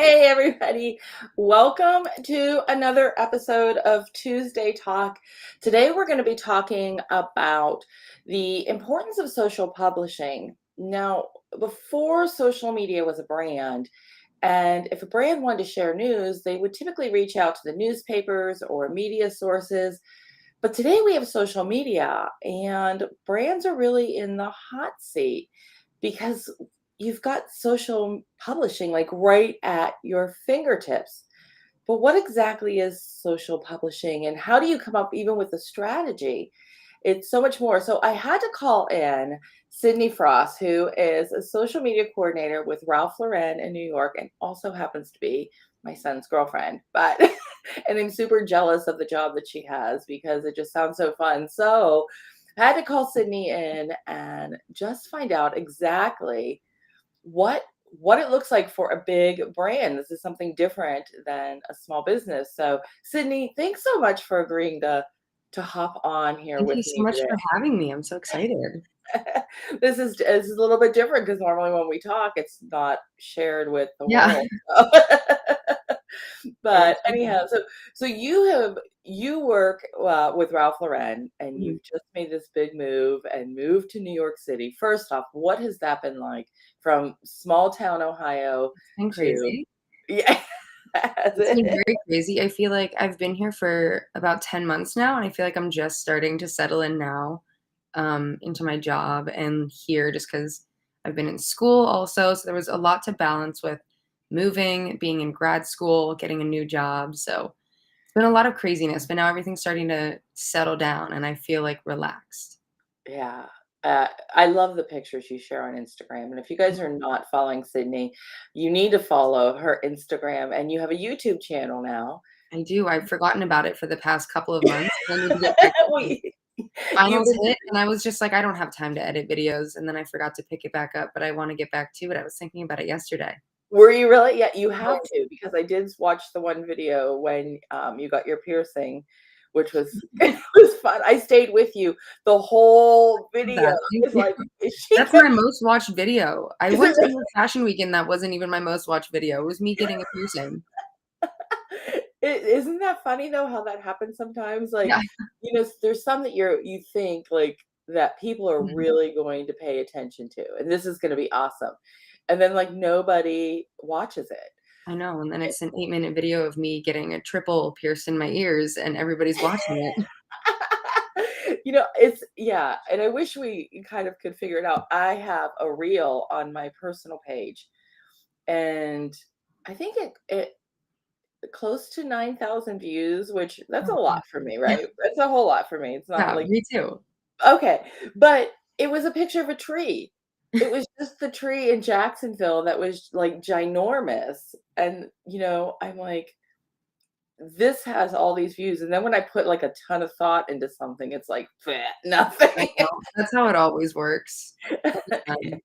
Hey, everybody. Welcome to another episode of Tuesday Talk. Today, we're going to be talking about the importance of social publishing. Now, before social media was a brand, and if a brand wanted to share news, they would typically reach out to the newspapers or media sources. But today we have social media, and brands are really in the hot seat because you've got social publishing like right at your fingertips. But what exactly is social publishing and how do you come up even with a strategy? It's so much more. So I had to call in Sydney Frost, who is a social media coordinator with Ralph Lauren in New York and also happens to be my son's girlfriend. But and I'm super jealous of the job that she has because it just sounds so fun. So I had to call Sydney in and just find out exactly what what it looks like for a big brand. This is something different than a small business. So, Sydney, thanks so much for agreeing to hop on here Thank you with so me much today. for having me. I'm so excited. This is a little bit different because normally when we talk, it's not shared with the Yeah, world. very But excited. anyhow, so you work with Ralph Lauren, and Mhm. you've just made this big move and moved to New York City. First off, what has that been like from small town Ohio It's been to crazy. yeah? It's been very crazy. I feel like I've been here for about 10 months now, and I feel like I'm just starting to settle in now, into my job and here just because I've been in school also. So there was a lot to balance with moving, being in grad school, getting a new job. So it's been a lot of craziness, but now everything's starting to settle down and I feel like relaxed. Yeah. I love the pictures you share on Instagram. And if you guys are not following Sydney, you need to follow her Instagram. And you have a YouTube channel now. I do. I've forgotten about it for the past couple of months, and I need to get back to it. we, you've Finals been hit, and I was just like, "I don't have time to edit videos," and then I forgot to pick it back up, but I wanna get back to it. I was thinking about it yesterday. Were you really? Yeah, you have Yes. to because I did watch the one video when, you got your piercing, which was it was fun. I stayed with you the whole Love video. that. I Thank was you. like, "Is she That's gonna my most watched video. I is it went to really?" New York Fashion Week, and that wasn't even my most watched video. It was me getting a piercing. Isn't that funny though how that happens sometimes? Like, Yeah. there's some that you think like that people are Mhm. really going to pay attention to, and this is gonna be awesome. And then like nobody watches it. I know, and then it's an 8-minute video of me getting a triple pierced in my ears, and everybody's watching it. It's yeah, and I wish we kind of could figure it out. I have a reel on my personal page, and I think it close to 9,000 views, which that's a Oh, lot wow. for me, right? That's a whole lot for me. It's not Yeah, like me too. okay, but it was a picture of a tree. It was just the tree in Jacksonville that was like ginormous, and I'm like, this has all these views, and then when I put like a ton of thought into something, it's like "Bleh, I nothing." know. That's how it always works. Every time.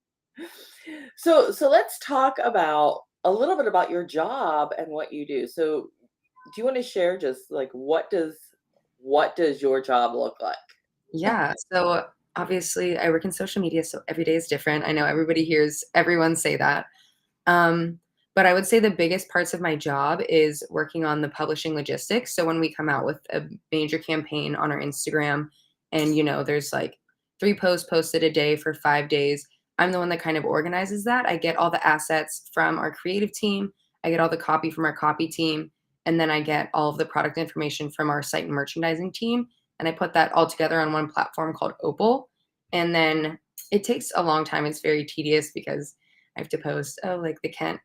So let's talk about a little bit about your job and what you do. So do you want to share just like what does your job look like? Yeah, so obviously I work in social media, so every day is different. I know everybody hears everyone say that. Um, but I would say the biggest parts of my job is working on the publishing logistics. So when we come out with a major campaign on our Instagram and there's like 3 posts posted a day for 5 days, I'm the one that kind of organizes that. I get all the assets from our creative team, I get all the copy from our copy team, and then I get all of the product information from our site and merchandising team, and I put that all together on one platform called Opal. And then it takes a long time. It's very tedious because I have to post, oh, like the Kent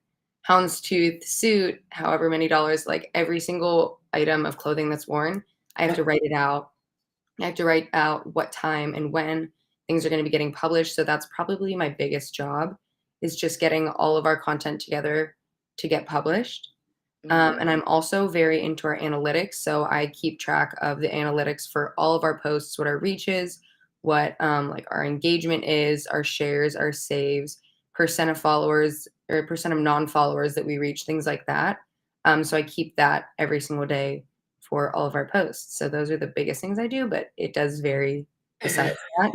houndstooth suit, however many dollars, like every single item of clothing that's worn. I have to write it out. I have to write out what time and when things are going to be getting published. So that's probably my biggest job is just getting all of our content together to get published. And Mhm. I'm also very into our analytics. So I keep track of the analytics for all of our posts, what our reach is, what like our engagement is, our shares, our saves, percent of followers or percent of non-followers that we reach, things like that. So I keep that every single day for all of our posts. So those are the biggest things I do, but it does vary besides that.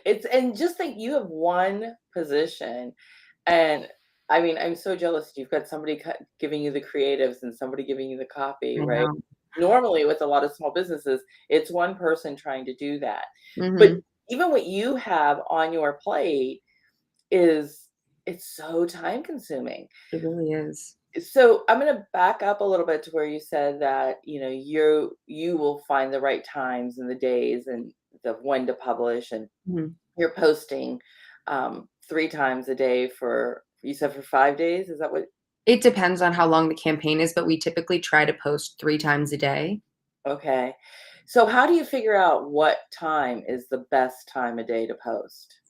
It's and just think you have one position and I mean, I'm so jealous that you've got somebody giving you the creatives and somebody giving you the copy, I right? know. Normally, with a lot of small businesses, it's one person trying to do that. But Mhm. even what you have on your plate is it's so time consuming. It really is. So I'm going to back up a little bit to where you said that, you will find the right times and the days and the when to publish, and Mhm. you're posting 3 times a day for, you said, for 5 days. Is that what? It depends on how long the campaign is, but we typically try to post 3 times a day. Okay. So how do you figure out what time is the best time of day to post?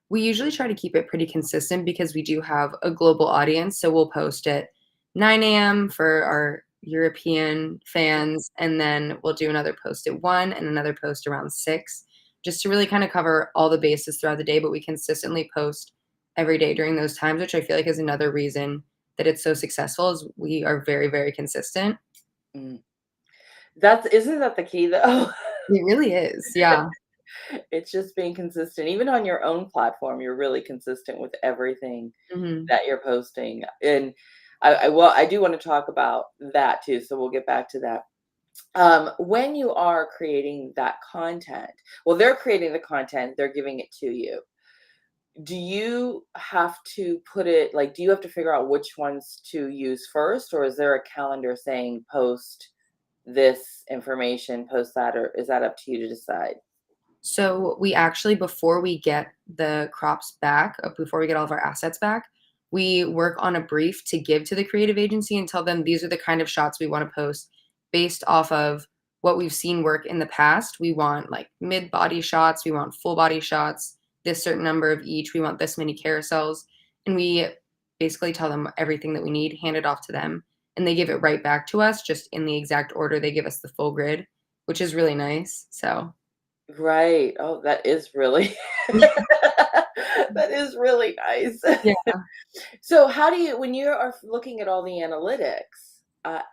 We usually try to keep it pretty consistent because we do have a global audience, so we'll post at 9 AM for our European fans, and then we'll do another post at 1 and another post around 6, just to really kinda cover all the bases throughout the day, but we consistently post every day during those times, which I feel like is another reason that it's so successful is we are very, very consistent. Mm. That's isn't that the key though? It really is, yeah. It's just being consistent. Even on your own platform, you're really consistent with everything Mhm. that you're posting. And I do want to talk about that too, so we'll get back to that. When you are creating that content, well, they're creating the content, they're giving it to you. Do you have to put it, like, do you have to figure out which ones to use first, or is there a calendar saying post this information, post that, or is that up to you to decide? So we actually, before we get the crops back, before we get all of our assets back, we work on a brief to give to the creative agency and tell them these are the kind of shots we want to post based off of what we've seen work in the past. We want like mid body shots, we want full body shots, this certain number of each, we want this many carousels. And we basically tell them everything that we need, hand it off to them, and they give it right back to us just in the exact order. They give us the full grid, which is really nice. So, Right. Oh, that is really that is really nice. yeah. So how do you, when you are looking at all the analytics,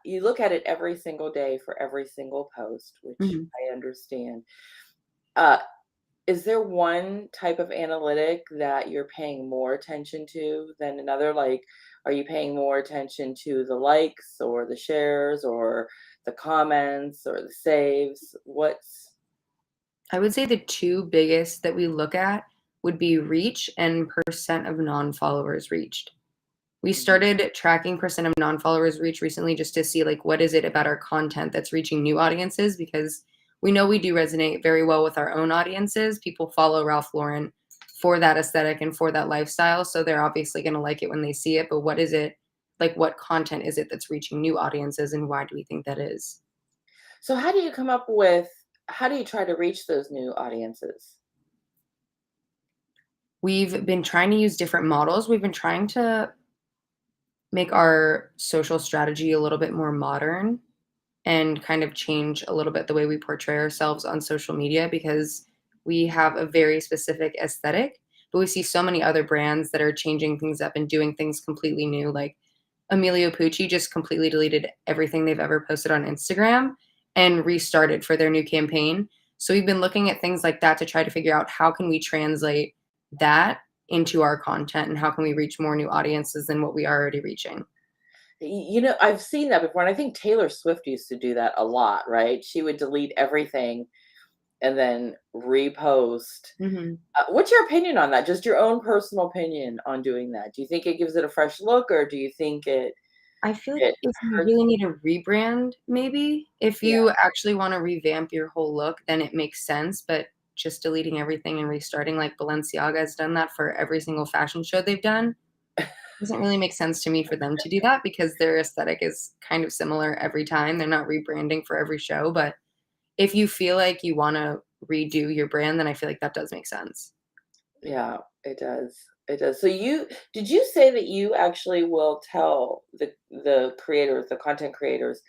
you look at it every single day for every single post, which Mhm. I understand. Uh, is there one type of analytic that you're paying more attention to than another? Like, are you paying more attention to the likes or the shares or the comments or the saves? What's I would say the 2 biggest that we look at would be reach and percent of non-followers reached. We Mhm. started tracking percent of non-followers reach recently just to see, like, what is it about our content that's reaching new audiences, because we know we do resonate very well with our own audiences. People follow Ralph Lauren for that aesthetic and for that lifestyle, so they're obviously gonna like it when they see it, but what is it like, what content is it that's reaching new audiences, and why do we think that is? So how do you come up with, how do you try to reach those new audiences? We've been trying to use different models. We've been trying to make our social strategy a little bit more modern and kind of change a little bit the way we portray ourselves on social media because we have a very specific aesthetic, but we see so many other brands that are changing things up and doing things completely new. Like Emilio Pucci just completely deleted everything they've ever posted on Instagram and restarted for their new campaign. So we've been looking at things like that to try to figure out how can we translate that into our content and how can we reach more new audiences than what we are already reaching. I've seen that before, and I think Taylor Swift used to do that a lot, right? She would delete everything and then repost. Mhm. What's your opinion on that? Just your own personal opinion on doing that. Do you think it gives it a fresh look, or do you think I feel like it if you hurts? really need a rebrand, maybe, if Yeah. you actually wanna revamp your whole look, then it makes sense, but just deleting everything and restarting, like Balenciaga has done that for every single fashion show they've done, doesn't really make sense to me for them to do that because their aesthetic is kind of similar every time. They're not rebranding for every show, but if you feel like you wanna redo your brand, then I feel like that does make sense. Yeah, it does. It does. So did you say that you actually will tell the creators, the content creators,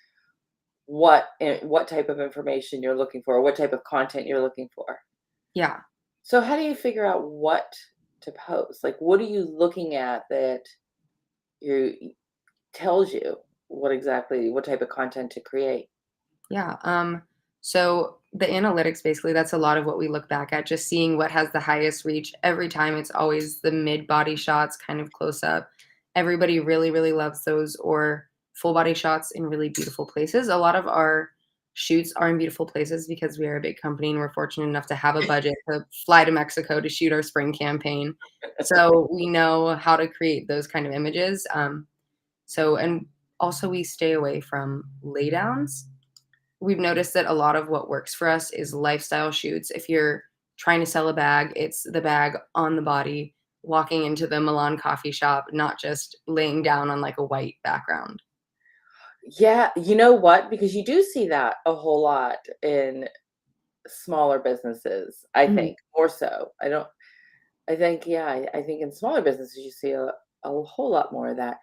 what type of information you're looking for, or what type of content you're looking for? Yeah. So how do you figure out what to post? Like, what are you looking at that you tells you what type of content to create? Yeah. So the analytics basically, that's a lot of what we look back at, just seeing what has the highest reach. Every time it's always the mid body shots, kind of close up. everybody really, really loves those, or full body shots in really beautiful places. A lot of our shoots are in beautiful places because we are a big company and we're fortunate enough to have a budget to fly to Mexico to shoot our spring campaign. So we know how to create those kind of images. And also we stay away from laydowns. We've noticed that a lot of what works for us is lifestyle shoots. If you're trying to sell a bag, it's the bag on the body, walking into the Milan coffee shop, not just laying down on like a white background. Yeah, you know what? Because you do see that a whole lot in smaller businesses, I Mhm, think, more so. I think, yeah, I think in smaller businesses you see a whole lot more of that.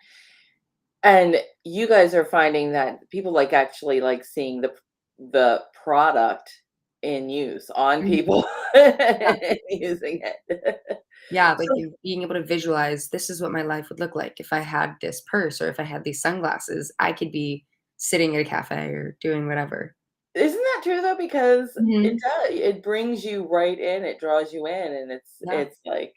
And you guys are finding that people like actually like seeing the product in use on mhm. people Yeah, using it. yeah, like So you being able to visualize, "This is what my life would look like if I had this purse or if I had these sunglasses. I could be sitting at a cafe or doing whatever." isn't that true though? Because Mhm. it brings you right in, it draws you in, and Yeah. it's like,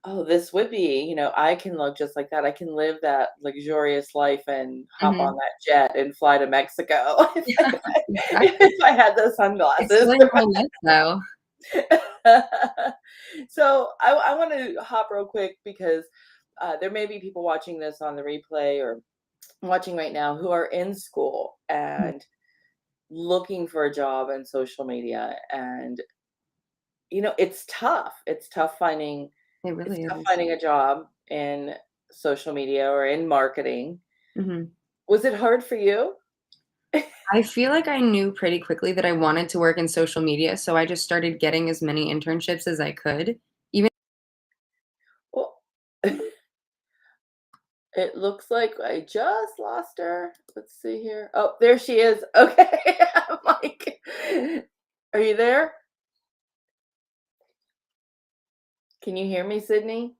oh, this would be, I can look just like that. I can live that luxurious life and hop on Mhm. that jet and fly to Mexico Yeah, exactly. if I had those It's sunglasses. still your whole lifestyle. So I want to hop real quick because there may be people watching this on the replay or watching right now who are in school Mhm. and looking for a job in social media. And it's tough. It It's really tough is. finding a job in social media or in marketing. Mhm. Was it hard for you? I feel like I knew pretty quickly that I wanted to work in social media, so I just started getting as many internships as I could. Even Well, it looks like I just lost her. Let's see here. Oh, there she is. Okay. I'm like, are you there? Can you hear me, Sydney?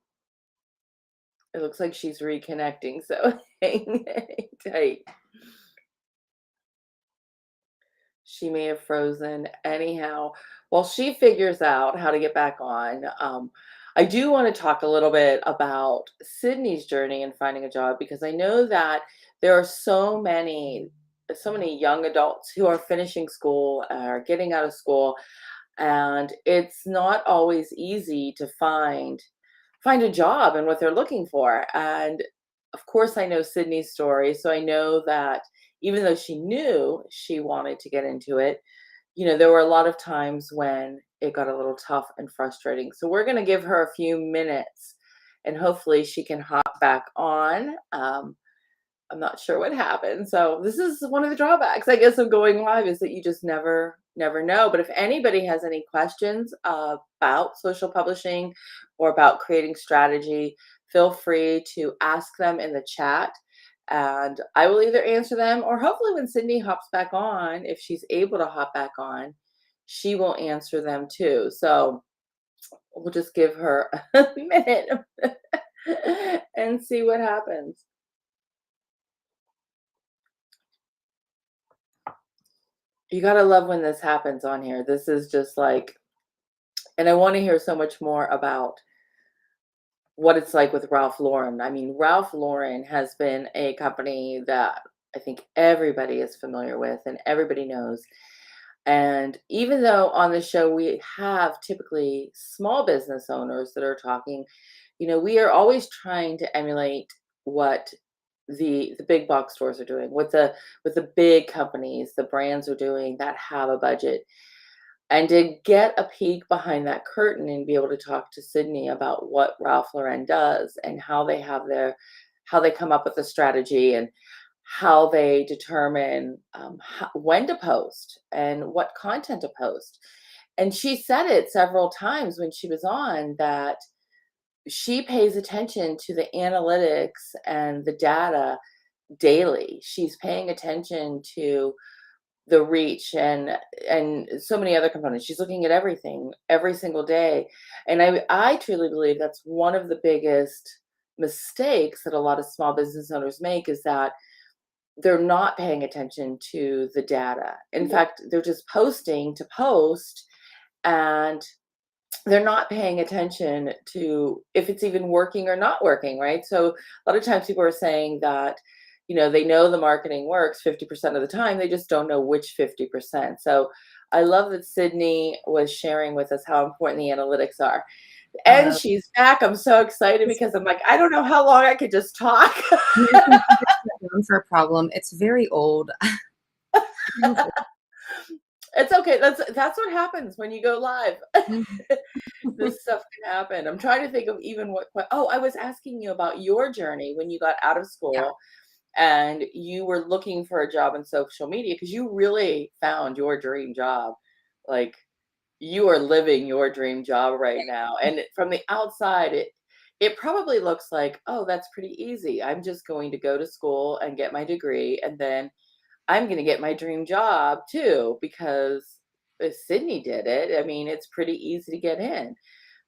It looks like she's reconnecting, so hang tight. She may have frozen. Anyhow, while she figures out how to get back on, I do want to talk a little bit about Sydney's journey in finding a job because I know that there are so many young adults who are finishing school or getting out of school, and it's not always easy to find a job and what they're looking for. And of course, I know Sydney's story. So I know that even though she knew she wanted to get into it, there were a lot of times when it got a little tough and frustrating. So we're going to give her a few minutes and hopefully she can hop back on. I'm not sure what happened. So this is one of the drawbacks, I guess, of going live is that you just never know. But if anybody has any questions about social publishing or about creating strategy, feel free to ask them in the chat. And I will either answer them or hopefully when Sydney hops back on, if she's able to hop back on, she will answer them too. So we'll just give her a minute and see what happens. You gotta love when this happens on here. This is just like and I wanna hear so much more about what it's like with Ralph Lauren. I mean, Ralph Lauren has been a company that I think everybody is familiar with and everybody knows. And even though on the show we have typically small business owners that are talking, we are always trying to emulate what the big box stores are doing, what the big companies, the brands are doing that have a budget. And to get a peek behind that curtain and be able to talk to Sydney about what Ralph Lauren does and how they come up with a strategy and how they determine when to post and what content to post. And she said it several times when she was on that she pays attention to the analytics and the data daily. She's paying attention to the reach and so many other components. She's looking at everything every single day. And I truly believe that's one of the biggest mistakes that a lot of small business owners make is that they're not paying attention to the data. In fact, they're just posting to post and they're not paying attention to if it's even working or not working, right? So a lot of times people are saying that, they know the marketing works 50% of the time, they just don't know which 50%. So I love that Sydney was sharing with us how important the analytics are. And Uh, she's back. I'm so excited because I'm like, I don't know how long I could just talk. your computer's shut down for a problem. It's very old. It's okay. That's what happens when you go live. Mhm. This stuff can happen. I'm trying to think of even oh, I was asking you about your journey when you got out of Yeah. school and you were looking for a job in social media because you really found your dream job. Like you are living your dream job right now. And from the outside, it probably looks like, oh, that's pretty easy. I'm just going to go to school and get my degree, and then I'm going to get my dream job too because Sydney did it. I mean, it's pretty easy to get in.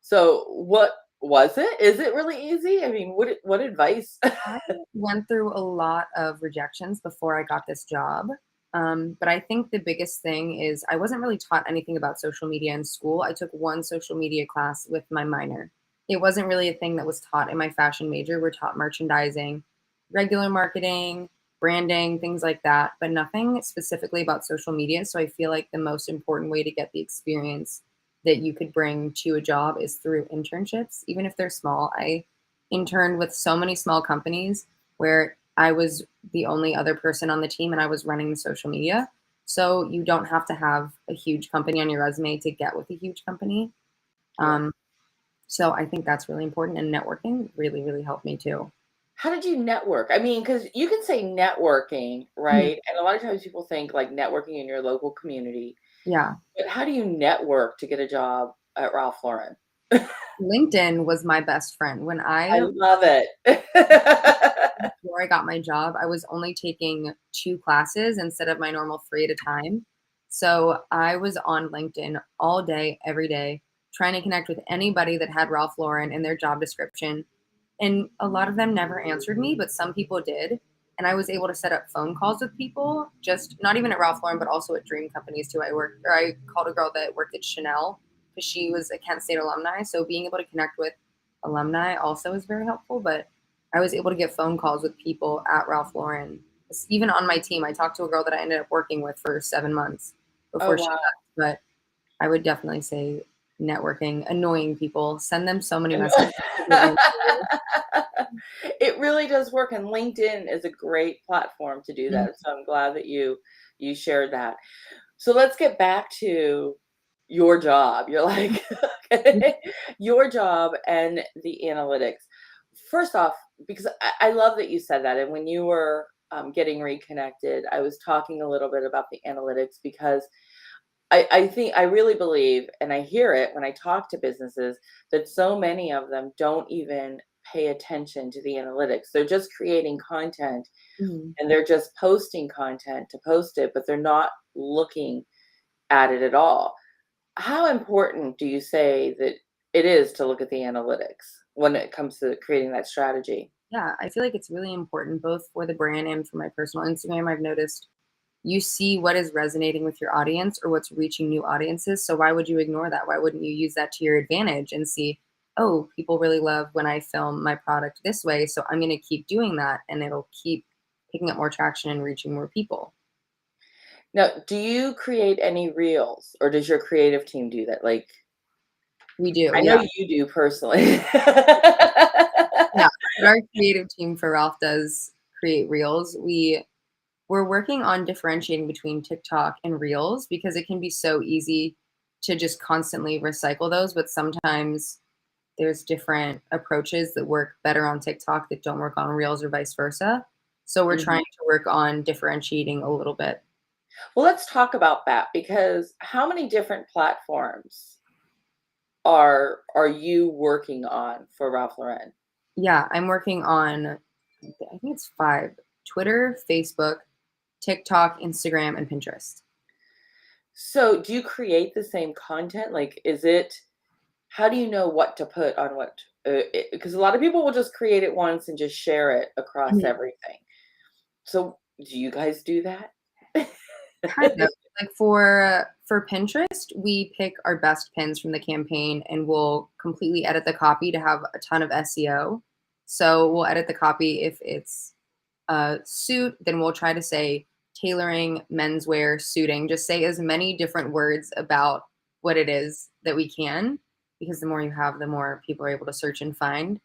So, what was it? Is it really easy? I mean, what advice? I went through a lot of rejections before I got this job. But I think the biggest thing is I wasn't really taught anything about social media in school. I took one social media class with my minor. It wasn't really a thing that was taught in my fashion major. We're taught merchandising, regular marketing, branding, things like that, but nothing specifically about social media. So I feel like the most important way to get the experience that you could bring to a job is through internships, even if they're small. I interned with so many small companies where I was the only other person on the team and I was running the social media. So you don't have to have a huge company on your resume to get with a huge company. Yeah. Um, so I think that's really important. And networking really, really helped me too. How did you network? I mean, because you can say networking, Mhm. right? And a lot of times people think like networking in your local community, Yeah. but how do you network to get a job at Ralph Lauren? LinkedIn was my best friend. When I I love it. before I got my job, I was only taking 2 classes instead of my normal 3 at a time. So I was on LinkedIn all day, every day, trying to connect with anybody that had Ralph Lauren in their job description. And a lot of them never answered me, but some people did. And I was able to set up phone calls with people, just not even at Ralph Lauren, but also at dream companies too. I called a girl that worked at Chanel because she was a Kent State alumni. So being able to connect with alumni also is very helpful. But I was able to get phone calls with people at Ralph Lauren. Even on my team, I talked to a girl that I ended up working with for 7 months Oh, before she wow. left. But I would definitely say networking, annoying people, send them so many messages. It really does work, and LinkedIn is a great platform to do Mhm. that. So I'm glad that you shared that. So let's get back to your job. You're like, okay, your job and the analytics. First off, because I love that you said that, and when you were getting reconnected, I was talking a little bit about the analytics because I think I really believe, and I hear it when I talk to businesses, that so many of them don't even pay attention to the analytics. They're just creating content Mhm. and they're just posting content to post it, but they're not looking at it at all. How important do you say that it is to look at the analytics when it comes to creating that strategy? Yeah, I feel like it's really important both for the brand and for my personal Instagram. I've noticed you see what is resonating with your audience or what's reaching new audiences. So why would you ignore that? Why wouldn't you use that to your advantage and see, oh, people really love when I film my product this way. So I'm going to keep doing that and it'll keep picking up more traction and reaching more people. Now, do you create any reels or does your creative team do that? Like, We do, I know yeah. you do personally. Yeah. But our creative team for Ralph does create reels. We're working on differentiating between TikTok and Reels because it can be so easy to just constantly recycle those, but sometimes there's different approaches that work better on TikTok that don't work on Reels or vice versa. So we're Mhm. trying to work on differentiating a little bit. Well, let's talk about that because how many different platforms are you working on for Ralph Lauren? Yeah, I'm working on, I think it's 5: Twitter, Facebook, TikTok, Instagram, and Pinterest. So, do you create the same content? Like, is it how do you know what to put on what? Because a lot of people will just create it once and just share it across Mhm. everything. So, do you guys do that? Kind of. Like for Pinterest, we pick our best pins from the campaign and we'll completely edit the copy to have a ton of SEO. So we'll edit the copy if it's a suit, then we'll try to say tailoring, menswear, suiting, just say as many different words about what it is that we can, because the more you have, the more people are able to search and find.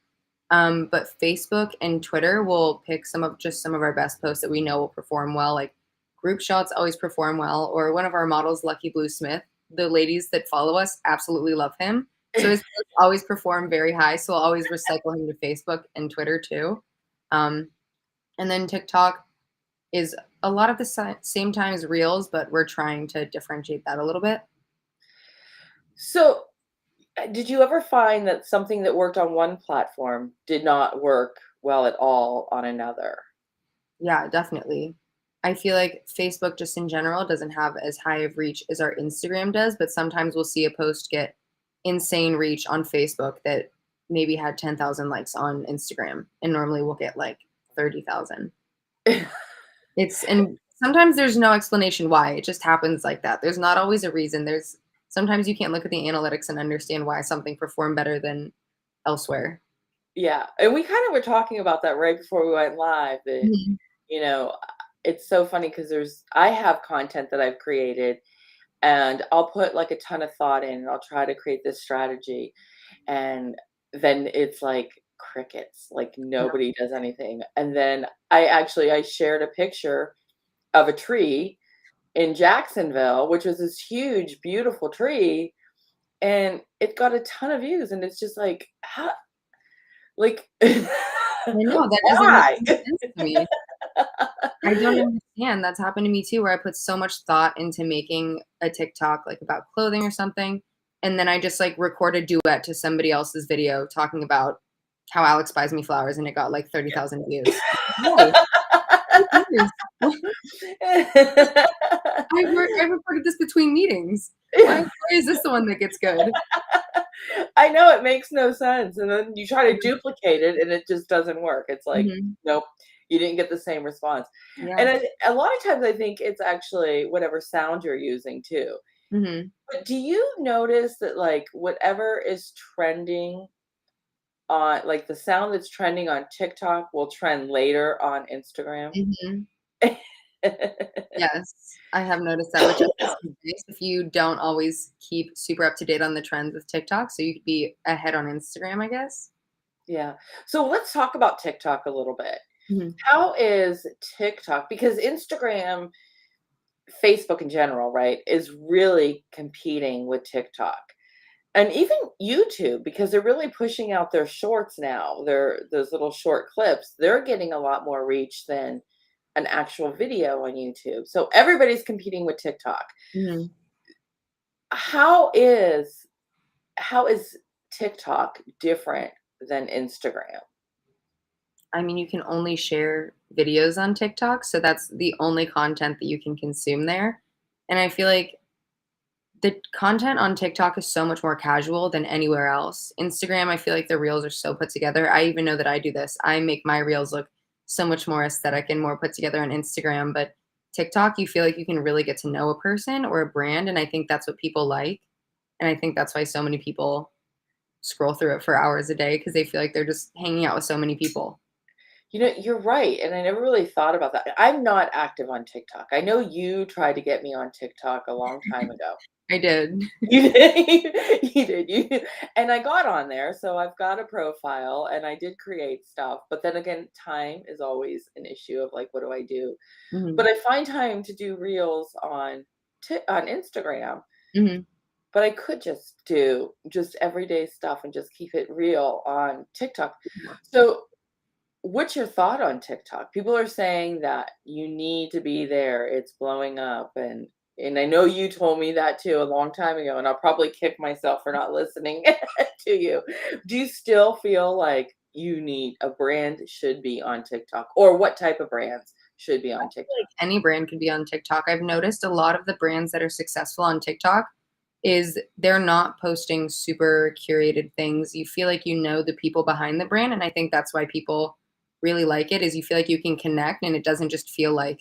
But Facebook and Twitter will pick some of our best posts that we know will perform well. Like group shots always perform well, or one of our models, Lucky Blue Smith. The ladies that follow us absolutely love him. So his posts always perform very high. So I'll always recycle him to Facebook and Twitter too. Um, and then TikTok is a lot of the same time as Reels, but we're trying to differentiate that a little bit. So, did you ever find that something that worked on one platform did not work well at all on another? Yeah, definitely. I feel like Facebook just in general doesn't have as high of reach as our Instagram does, but sometimes we'll see a post get insane reach on Facebook that maybe had 10,000 likes on Instagram, and normally we'll get like 30,000. And sometimes there's no explanation why. It just happens like that. There's not always a reason. There's sometimes you can't look at the analytics and understand why something performed better than elsewhere. Yeah, and we kind of were talking about that right before we went live that, Mhm. you know, it's so funny because I have content that I've created and I'll put like a ton of thought in and I'll try to create this strategy and then it's like crickets, like Yeah. nobody does anything. And then I shared a picture of a tree in Jacksonville, which was this huge, beautiful tree, and it got a ton of views. And it's just like, how, like, I know, that doesn't make why? any sense to me. I don't understand. That's happened to me too, where I put so much thought into making a TikTok like about clothing or something, and then I just like record a duet to somebody else's video talking about how Alex buys me flowers, and it got like 30,000 views. Why? Who cares? I recorded this between meetings. Why is this the one that gets good? I know it makes no sense, and then you try to duplicate it, and it just doesn't work. It's like, Mhm. nope, you didn't get the same response. Yeah. And a lot of times, I think it's actually whatever sound you're using too. Mhm. But do you notice that, like, whatever is trending on, like, the sound that's trending on TikTok will trend later on Instagram? Mhm. Yes, I have noticed that, which I guess is nice if you don't always keep super up to date on the trends with TikTok, so you could be ahead on Instagram, I guess. Yeah. So let's talk about TikTok a little bit. Mhm. How is TikTok, because Instagram, Facebook in general, right, is really competing with TikTok. And even YouTube, because they're really pushing out their shorts now. Those little short clips. They're getting a lot more reach than an actual video on YouTube. So everybody's competing with TikTok. Mhm. How is how is TikTok different than Instagram? I mean, you can only share videos on TikTok, so that's the only content that you can consume there, and I feel like the content on TikTok is so much more casual than anywhere else. Instagram, I feel like the reels are so put together. I even know that I do this. I make my reels look so much more aesthetic and more put together on Instagram, but TikTok, you feel like you can really get to know a person or a brand, and I think that's what people like, and I think that's why so many people scroll through it for hours a day because they feel like they're just hanging out with so many people. You know, you're right, and I never really thought about that. I'm not active on TikTok. I know you tried to get me on TikTok a long time ago. I did. You did, you did, and I got on there, so I've got a profile, and I did create stuff, but then again, time is always an issue of, like, what do I do? Mhm. But I find time to do reels on on Instagram, Mhm. but I could just do just everyday stuff and just keep it real on TikTok. So what's your thought on TikTok? People are saying that you need to be there. It's blowing up and I know you told me that too a long time ago and I'll probably kick myself for not listening to you. Do you still feel like you need a brand should be on TikTok or what type of brands should be on TikTok? Like any brand could be on TikTok. I've noticed a lot of the brands that are successful on TikTok is they're not posting super curated things. You feel like you know the people behind the brand, and I think that's why people really like it is you feel like you can connect and it doesn't just feel like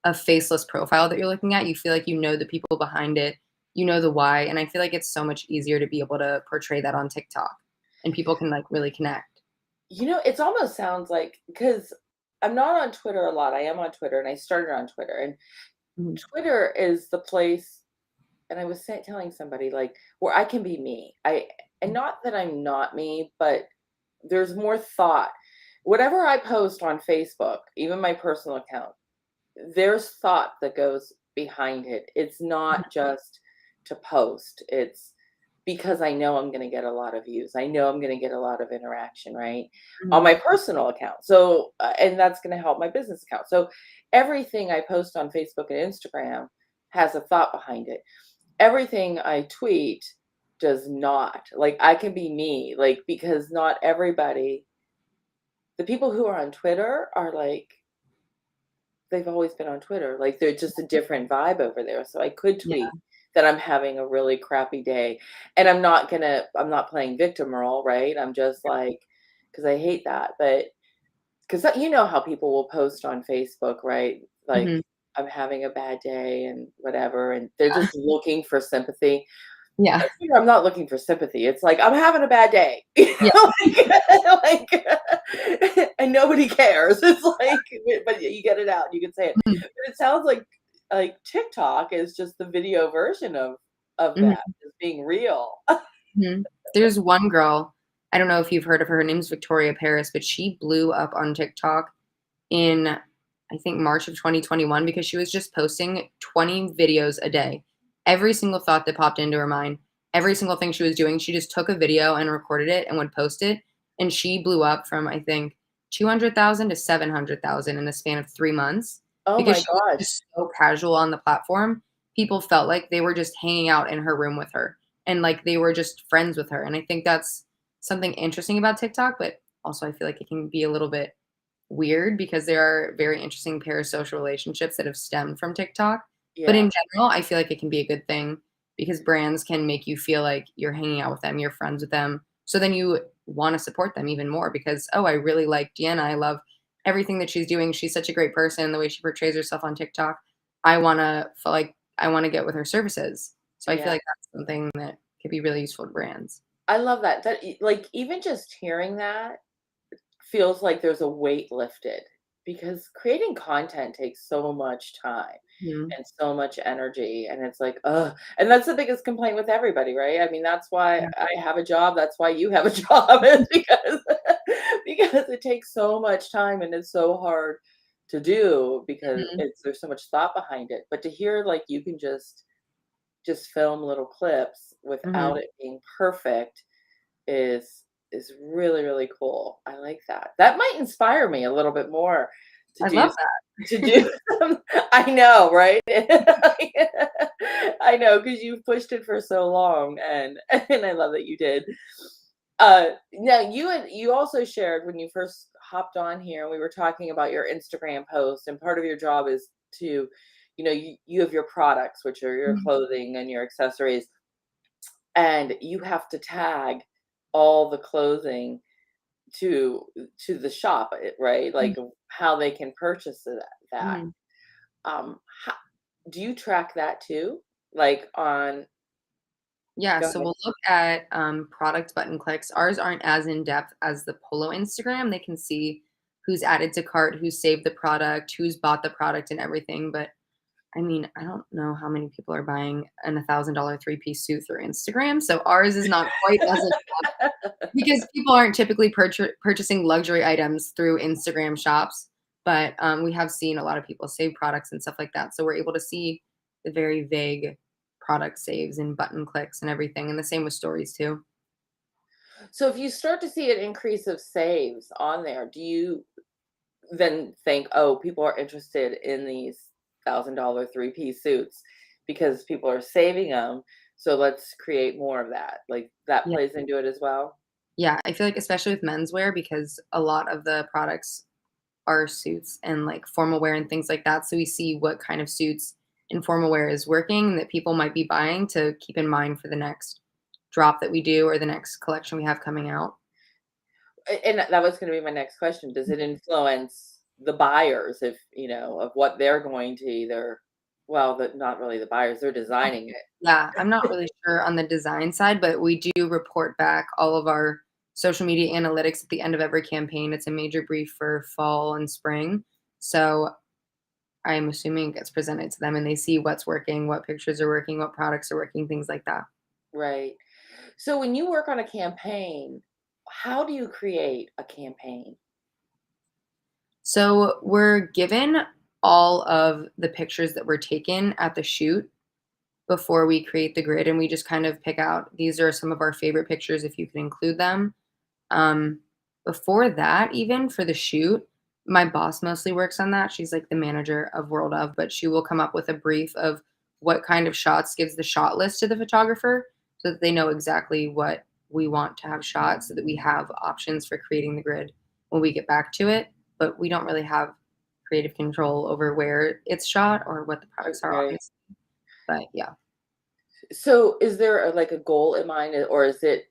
a faceless profile that you're looking at. You feel like you know the people behind it, you know the why, and I feel like it's so much easier to be able to portray that on TikTok, and people can, like, really connect. It's almost sounds like, because I'm not on Twitter a lot. I am on Twitter, and I started on Twitter, and Mhm, Twitter is the place. And I was telling somebody, like, where I can be me. And not that I'm not me, but there's more thought. Whatever I post on Facebook, even my personal account, there's thought that goes behind it. It's not just to post. It's because I know I'm going to get a lot of views. I know I'm going to get a lot of interaction, right? On mhm, my personal account. So, and that's going to help my business account. So, everything I post on Facebook and Instagram has a thought behind it. Everything I tweet does not. Like, I can be me, like, because not everybody, the people who are on Twitter are like, they've always been on Twitter. Like, they're just a different vibe over there. So I could yeah, tweet that I'm having a really crappy day. And I'm not playing victim role, right? I'm just like, because I hate that. But because you know how people will post on Facebook, right? Like, mhm, I'm having a bad day and whatever. And they're just looking for sympathy. yeah, I'm not looking for sympathy. It's like, I'm having a bad day. yeah, Like, and nobody cares. It's like, but you get it out. You can say it. mhm, But it sounds like TikTok is just the video version of that, mhm, just being real. mhm. There's one girl, I don't know if you've heard of her, her name's Victoria Paris, but she blew up on TikTok in, I think, March of 2021 because she was just posting 20 videos a day. Every single thought that popped into her mind, every single thing she was doing, she just took a video and recorded it and would post it. And she blew up from, I think, 200,000 to 700,000 in the span of 3 months Oh because my she was gosh. just so casual on the platform. People felt like they were just hanging out in her room with her and like they were just friends with her. And I think that's something interesting about TikTok, but also I feel like it can be a little bit weird because there are very interesting parasocial relationships that have stemmed from TikTok. But Yeah. in general, I feel like it can be a good thing because brands can make you feel like you're hanging out with them, you're friends with them. So then you want to support them even more because, oh, I really like Deanna. I love everything that she's doing. She's such a great person. The way she portrays herself on TikTok. I want to feel like I want to get with her services. So I feel Yeah. like that's something that could be really useful to brands. I love that. Like, even just hearing that feels like there's a weight lifted, because creating content takes so much time Mhm. and so much energy, and it's like, ugh. And that's the biggest complaint with everybody, right? I mean, that's why Yeah. I have a job, that's why you have a job, is because because it takes so much time and it's so hard to do, because Mhm. there's so much thought behind it. But to hear, like, you can just film little clips without Mhm. it being perfect is is really, really cool. I like that. That might inspire me a little bit more to I do love to that. do some. I know, right? I know, because 'cause you've pushed it for so long, and I love that you did. Now you also shared when you first hopped on here, we were talking about your Instagram post, and part of your job is to, you have your products, which are your Mhm. clothing and your accessories, and you have to tag all the clothing to to the shop, right? Mhm. Like, how they can purchase that. Mhm. Ho Do you track that too? Like, on Yeah, go so ahead. we'll look at product button clicks. Ours aren't as in depth as the Polo Instagram. They can see who's added to cart, who's saved the product, who's bought the product, and everything. But I mean, I don't know how many people are buying an $1,000 three-piece suit through Instagram. So ours is not quite as in depth because people aren't typically purchasing luxury items through Instagram shops. But we have seen a lot of people save products and stuff like that. So we're able to see the very vague product saves and button clicks and everything. And the same with stories too. So if you start to see an increase of saves on there, do you then think, "Oh, people are interested in these $1,000 three-piece suits because people are saving them, so let's create more of that." Like, that Yeah. plays into it as well? Yeah. I feel like, especially with menswear, because a lot of the products are suits and like formal wear and things like that. So we see what kind of suits and formal wear is working that people might be buying to keep in mind for the next drop that we do or the next collection we have coming out. And that was gonna be my next question. Does it influence? the buyers, if of what they're going to either, well, not really the buyers, they're designing it. Yeah, I'm not really sure on the design side, but we do report back all of our social media analytics at the end of every campaign. It's a major brief for fall and spring. So I'm assuming it gets presented to them and they see what's working, what pictures are working, what products are working, things like that. Right. So when you work on a campaign, how do you create a campaign? So we're given all of the pictures that were taken at the shoot before we create the grid, and we just kind of pick out these are some of our favorite pictures if you can include them. Um, Before that, even for the shoot, my boss mostly works on that. She's like the manager of World of, but she will come up with a brief of what kind of shots, gives the shot list to the photographer so that they know exactly what we want to have shot so that we have options for creating the grid when we get back to it. But we don't really have creative control over where it's shot or what the products are, Right. obviously. But yeah. So is there like a goal in mind, or is it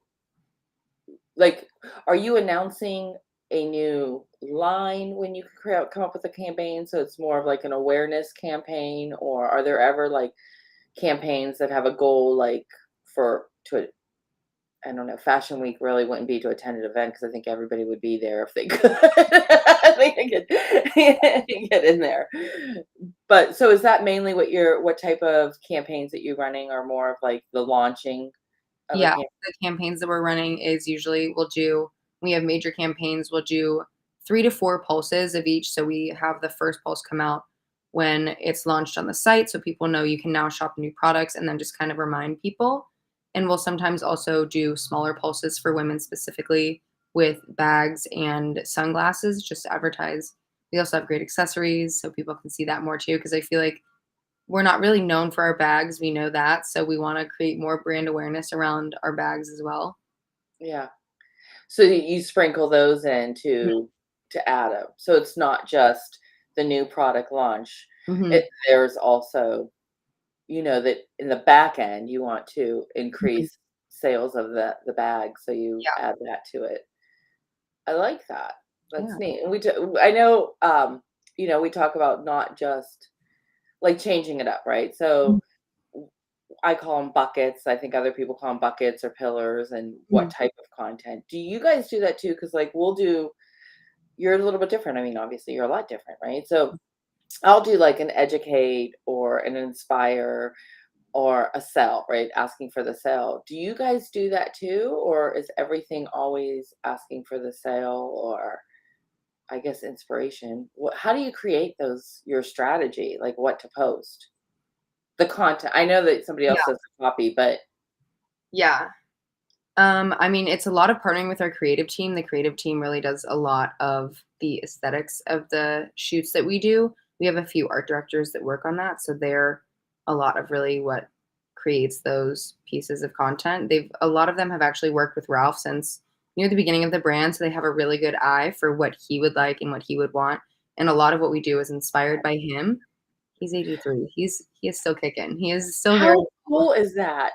like, are you announcing a new line when you come up with a campaign? So it's more of like an awareness campaign, or are there ever like campaigns that have a goal, like for to I don't know, Fashion Week really wouldn't be to attend an event because I think everybody would be there if they could. They could get in there. But so is that mainly what type of campaigns that you're running, are more of like the launching of a Yeah, campaign? the campaigns that we're running is usually we have major campaigns, we'll do 3 to 4 pulses of each, so we have the first pulse come out when it's launched on the site, so people know you can now shop new products and then just kind of remind people, and we'll sometimes also do smaller pulses for women specifically with bags and sunglasses just to advertise. We also have great accessories, so people can see that more too, because I feel like we're not really known for our bags, we know that, so we wanna create more brand awareness around our bags as well. Yeah. So you sprinkle those in Mhm, to add them. So it's not just the new product launch. mhm, There's also, that in the back end you want to mhm. increase sales of the bag, so you Yeah, add that to it. I like that. That's yeah. neat. And I know, we talk about not just like changing it up, right? Mhm, So I call them buckets. I think other people call them buckets or pillars, and what mhm. type of content. Do you guys do that too? Because like you're a little bit different. I mean, obviously you're a lot different, right? So I'll do like an educate or an inspire or a sell, right? Asking for the sale. Do you guys do that too? Or is everything always asking for the sale, or I guess inspiration? How do you create your strategy, like what to post? The content. I know that somebody else Yeah, does the copy, but yeah. I mean, it's a lot of partnering with our creative team. The creative team really does a lot of the aesthetics of the shoots that we do. We have a few art directors that work on that, so they're a lot of really what creates those pieces of content. A lot of them have actually worked with Ralph since near the beginning of the brand, so they have a really good eye for what he would like and what he would want. And a lot of what we do is inspired by him. He's 83. He is still kicking. He is still very how cool is that?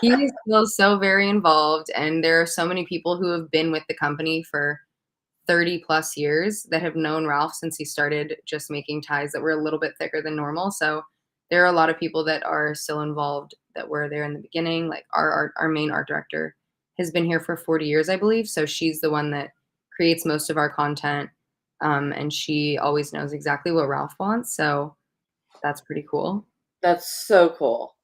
he is still so very involved, and there are so many people who have been with the company for 30 plus years that have known Ralph since he started just making ties that were a little bit thicker than normal. So there are a lot of people that are still involved that were there in the beginning. Like our main art director has been here for 40 years, I believe. So she's the one that creates most of our content. And she always knows exactly what Ralph wants. So that's pretty cool. That's so cool.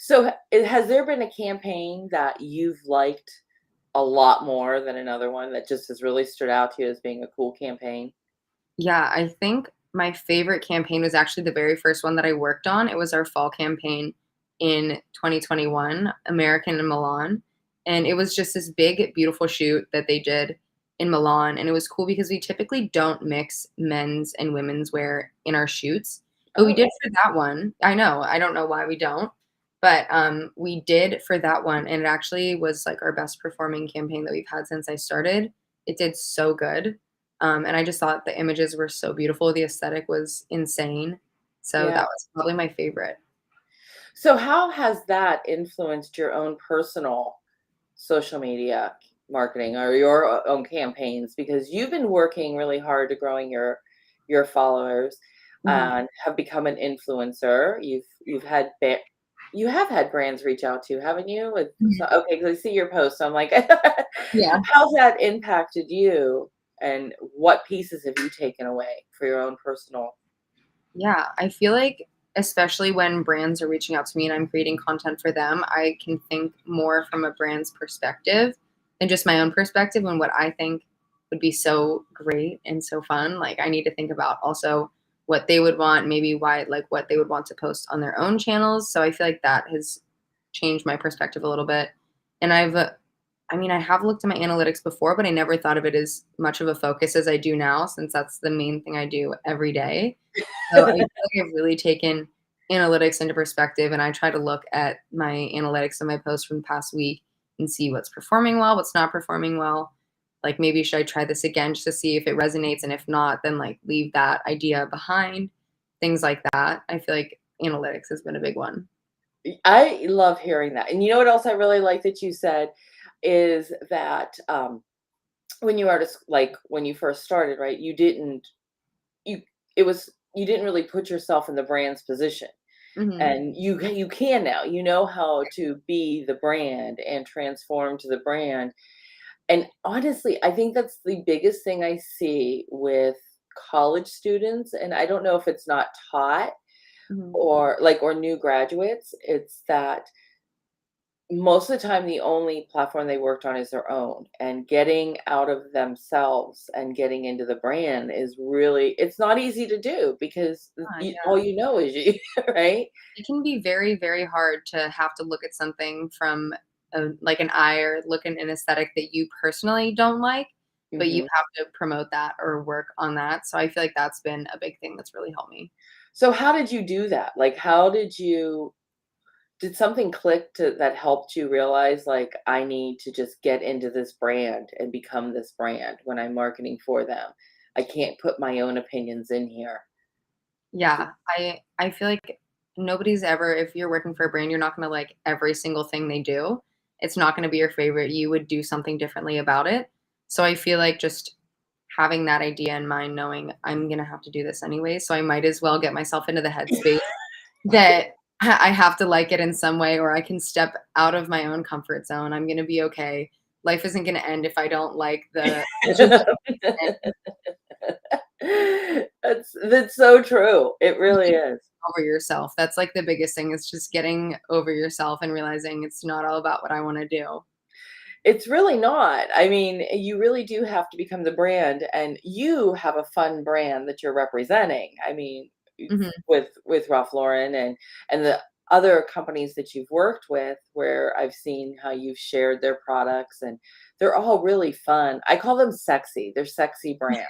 So, has there been a campaign that you've liked a lot more than another one that just has really stood out to you as being a cool campaign? Yeah, I think my favorite campaign was actually the very first one that I worked on. It was our fall campaign in 2021, American in Milan. And it was just this big, beautiful shoot that they did in Milan. And it was cool because we typically don't mix men's and women's wear in our shoots. But we did Oh, for that one. I know, I don't know why we don't. But we did for that one. And it actually was like our best performing campaign that we've had since I started. It did so good. And I just thought the images were so beautiful. The aesthetic was insane. So yeah. that was probably my favorite. So how has that influenced your own personal social media? marketing or your own campaigns? Because you've been working really hard to growing your followers Mhm. and have become an influencer. You have had brands reach out to you, haven't you? So, Mhm. okay, because I see your post, so I'm like, Yeah. how's that impacted you? And what pieces have you taken away for your own personal? Yeah, I feel like especially when brands are reaching out to me and I'm creating content for them, I can think more from a brand's perspective than just my own perspective and what I think would be so great and so fun. Like I need to think about also what they would want, maybe why like what they would want to post on their own channels. So I feel like that has changed my perspective a little bit. And I mean, I have looked at my analytics before, but I never thought of it as much of a focus as I do now, since that's the main thing I do every day. So I feel like I've really taken analytics into perspective, and I try to look at my analytics and my posts from the past week and see what's performing well, what's not performing well. Like maybe should I try this again just to see if it resonates, and if not, then like leave that idea behind. Things like that. I feel like analytics has been a big one. I love hearing that. And you know what else I really like that you said is that when you are just like when you first started, right? You it was you didn't really put yourself in the brand's position. Mhm. And you can now. You know how to be the brand and transform to the brand. And honestly, I think that's the biggest thing I see with college students, and I don't know if it's not taught Mhm. or new graduates. It's that most of the time the only platform they worked on is their own, and getting out of themselves and getting into the brand is really, it's not easy to do because Yeah. all you know is you, right? It can be very, very hard to have to look at something from like an eye or look at an aesthetic that you personally don't like, but you Mhm. have to promote that or work on that. So I feel like that's been a big thing that's really helped me. So how did you do that? Like, how did something click to that helped you realize, like, I need to just get into this brand and become this brand when I'm marketing for them? I can't put my own opinions in here. Yeah, I feel like nobody's ever if you're working for a brand, you're not gonna like every single thing they do. It's not gonna be your favorite. You would do something differently about it. So I feel like just having that idea in mind, knowing I'm gonna have to do this anyway, so I might as well get myself into the headspace that I have to like it in some way, or I can step out of my own comfort zone. I'm gonna be okay. Life isn't gonna end if I don't like the vision That's so true. It really is. over yourself. That's like the biggest thing is just getting over yourself and realizing it's not all about what I want to do. It's really not. I mean, you really do have to become the brand, and you have a fun brand that you're representing. I mean, Mhm. with Ralph Lauren and the other companies that you've worked with, where I've seen how you've shared their products, and they're all really fun. I call them sexy. They're sexy brands,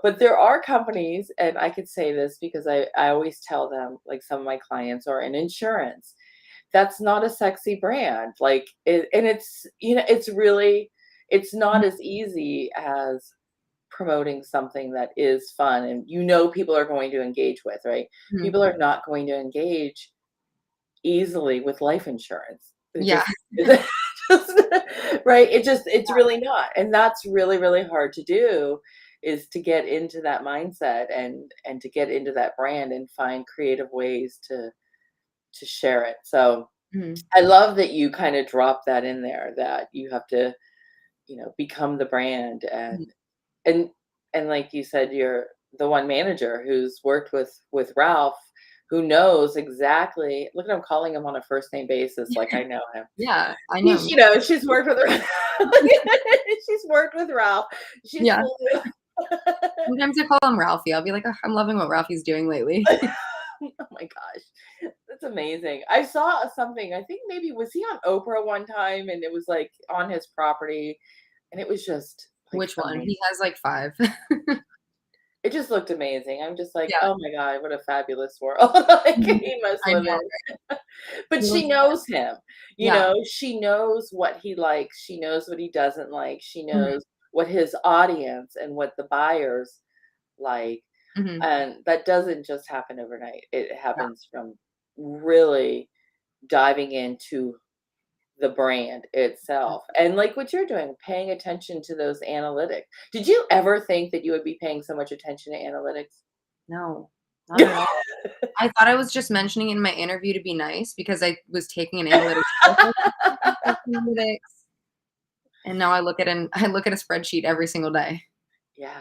but there are companies, and I could say this because I always tell them, like some of my clients are in insurance. That's not a sexy brand. Like and it's not as easy as promoting something that is fun and people are going to engage with, right? Mhm. People are not going to engage easily with life insurance. It Yeah. just just right? It's really not. And that's really, really hard to do, is to get into that mindset and to get into that brand and find creative ways to share it. So Mhm. I love that you kind of drop that in there, that you have to, become the brand, Mhm. and and like you said, you're the one manager who's worked with Ralph, who knows exactly. Look at him, calling him on a first name basis, like I know him. Yeah, I know. She's worked with she's worked with Ralph. She's Yeah. fully Sometimes I call him Ralphie. I'll be like, "Oh, I'm loving what Ralphie's doing lately." Oh my gosh. That's amazing. I saw something, I think maybe was he on Oprah one time, and it was like on his property, and it was just like Which one? amazing. He has like 5. It just looked amazing. I'm just like, Yeah. "Oh my god, what a fabulous world." Like Mhm. he must I live know. in. But He she looks knows him. Yeah. She knows what he likes. She knows what he doesn't like. She Mhm. knows what his audience and what the buyers like. Mhm. And that doesn't just happen overnight. It Yeah. happens from really diving into the brand itself. And like what you're doing, paying attention to those analytics. Did you ever think that you would be paying so much attention to analytics? No, not at all. I thought I was just mentioning it in my interview to be nice because I was taking an analytics course. I was like, analytics. And now I look at a spreadsheet every single day. Yeah.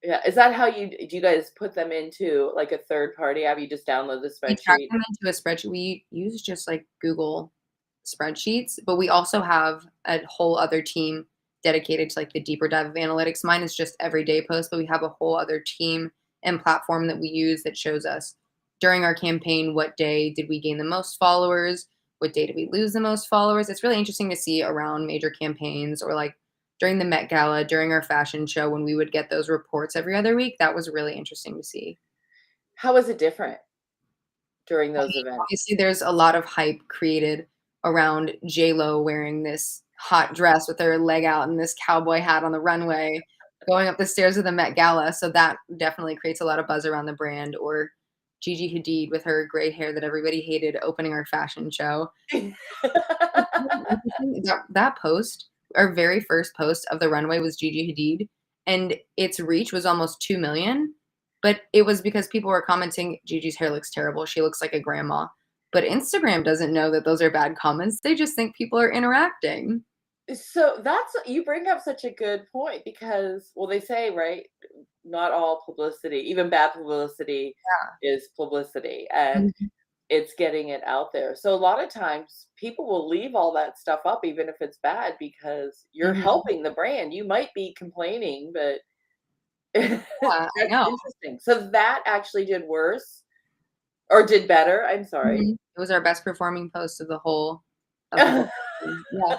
Yeah. Is that how do you guys put them into like a third party app? You just download the We track spreadsheet? them into a spreadsheet. We use just like Google spreadsheets, but we also have a whole other team dedicated to like the deeper dive of analytics. Mine is just everyday posts, but we have a whole other team and platform that we use that shows us during our campaign what day did we gain the most followers, what day did we lose the most followers. It's really interesting to see around major campaigns or like during the Met Gala, during our fashion show when we would get those reports every other week. That was really interesting to see. How is it different during I those mean, events? obviously, there's a lot of hype created around J-Lo wearing this hot dress with her leg out and this cowboy hat on the runway, going up the stairs of the Met Gala. So that definitely creates a lot of buzz around the brand. Or Gigi Hadid with her gray hair that everybody hated opening our fashion show. It's really interesting. That post, our very first post of the runway was Gigi Hadid, and its reach was almost 2 million. But it was because people were commenting, Gigi's hair looks terrible. She looks like a grandma. But Instagram doesn't know that those are bad comments. They just think people are interacting. So that's you bring up such a good point because, well, they say, right, not all publicity, even bad publicity, is publicity, and Mhm, it's getting it out there. So a lot of times people will leave all that stuff up, even if it's bad, because you're mhm. helping the brand. You might be complaining, but Yeah, I that's know. interesting. So that actually did worse or did better. I'm sorry. Mhm. It was our best performing post of the whole thing. Yeah.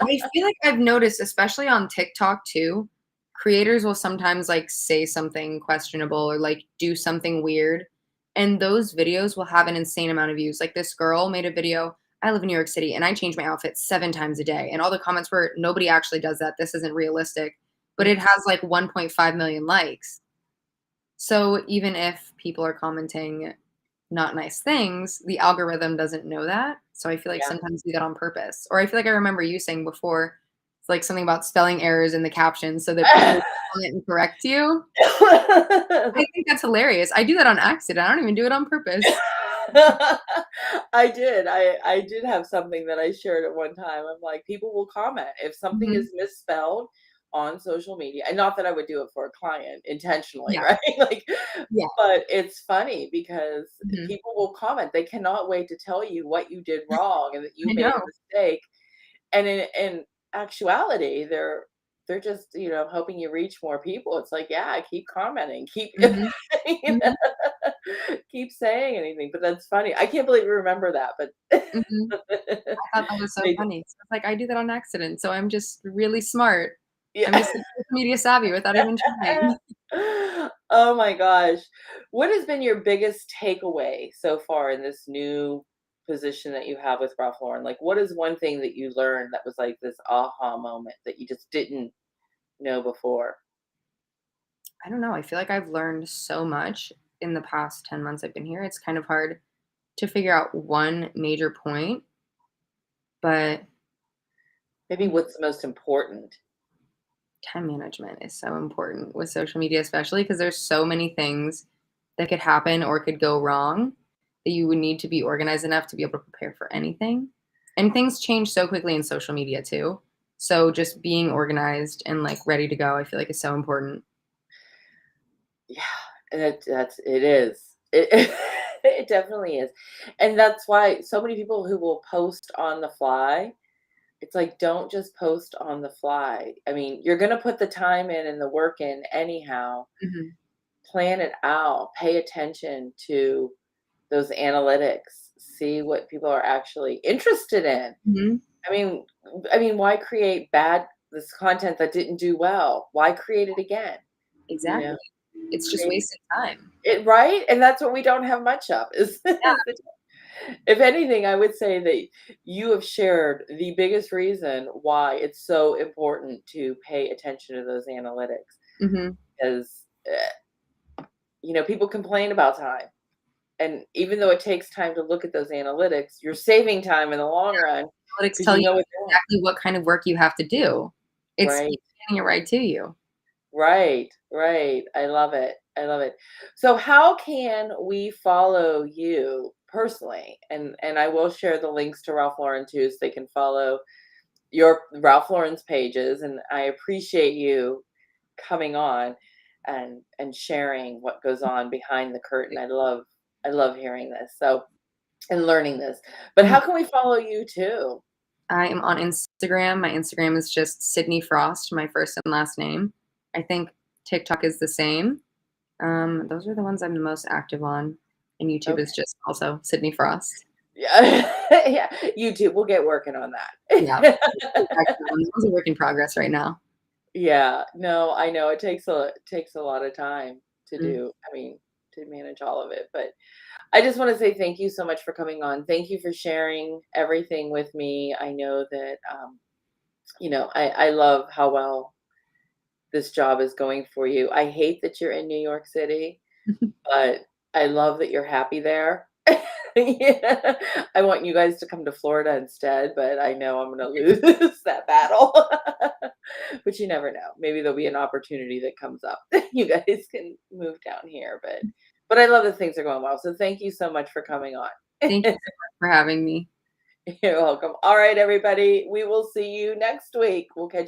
I feel like I've noticed, especially on TikTok too, creators will sometimes like say something questionable or like do something weird. And those videos will have an insane amount of views. Like this girl made a video, I live in New York City and I change my outfit 7 times a day. And all the comments were, nobody actually does that. This isn't realistic. But it has like 1.5 million likes. So even if people are commenting not nice things, the algorithm doesn't know that. So I feel like Yeah. sometimes do that on purpose. Or I feel like I remember you saying before, it's like something about spelling errors in the caption so that people comment and correct you. I think that's hilarious. I do that on accident. I don't even do it on purpose. I did. I did have something that I shared at one time. I'm like, people will comment if something Mhm. is misspelled on social media, and not that I would do it for a client intentionally, Yeah, right? Like, yeah. but it's funny because Mhm. people will comment. They cannot wait to tell you what you did wrong and that you I made know. a mistake. And in actuality, they're just, hoping you reach more people. It's like, yeah, keep commenting, keep Mhm, you know, mhm, keep saying anything. But that's funny. I can't believe you remember that, but mhm. I thought that was so they funny. So it's like, I do that on accident, so I'm just really smart. I'm yeah. just like social media savvy without even trying. Oh my gosh. What has been your biggest takeaway so far in this new position that you have with Ralph Lauren? Like, what is one thing that you learned that was like this aha moment that you just didn't know before? I don't know. I feel like I've learned so much in the past 10 months I've been here. It's kind of hard to figure out one major point, but Maybe what's the most important? time management is so important with social media, especially because there's so many things that could happen or could go wrong that you would need to be organized enough to be able to prepare for anything. And things change so quickly in social media too. So just being organized and like ready to go, I feel like is so important. Yeah, and it is. It it definitely is. And that's why so many people who will post on the fly, it's like, don't just post on the fly. I mean, you're gonna put the time in and the work in anyhow. Mhm. Plan it out. Pay attention to those analytics. See what people are actually interested in. Mhm. I mean why create this content that didn't do well? Why create it again? You know? Exactly. It's just Create wasted time. it right? And that's what we don't have much of is Yeah. if anything, I would say that you have shared the biggest reason why it's so important to pay attention to those analytics Mhm. because, people complain about time. And even though it takes time to look at those analytics, you're saving time in the long run Analytics because tell you you know what you're doing. exactly what kind of work you have to do. It's Right. handing it right to you. Right, right. I love it. I love it. So how can we follow you personally? And I will share the links to Ralph Lauren too, so they can follow your Ralph Lauren's pages. And I appreciate you coming on and sharing what goes on behind the curtain. I love hearing this. So and learning this. But Mhm. how can we follow you too? I am on Instagram. My Instagram is just Sydney Frost, my first and last name. I think TikTok is the same. Those are the ones I'm the most active on, and YouTube is Okay. just also Sydney Frost. Yeah. Yeah. YouTube, we'll get working on Yeah, that. it's a work in progress right now. Yeah, no, I know it takes a lot of time to Mm, do. I mean, to manage all of it, but I just want to say thank you so much for coming on. Thank you for sharing everything with me. I know that I love how well this job is going for you. I hate that you're in New York City, but I love that you're happy there. Yeah. I want you guys to come to Florida instead, but I know I'm gonna lose that battle. But you never know. Maybe there'll be an opportunity that comes up. You guys can move down here, but I love that things are going well. So thank you so much for coming on. Thank you so much for having me. You're welcome. All right, everybody. We will see you next week. We'll catch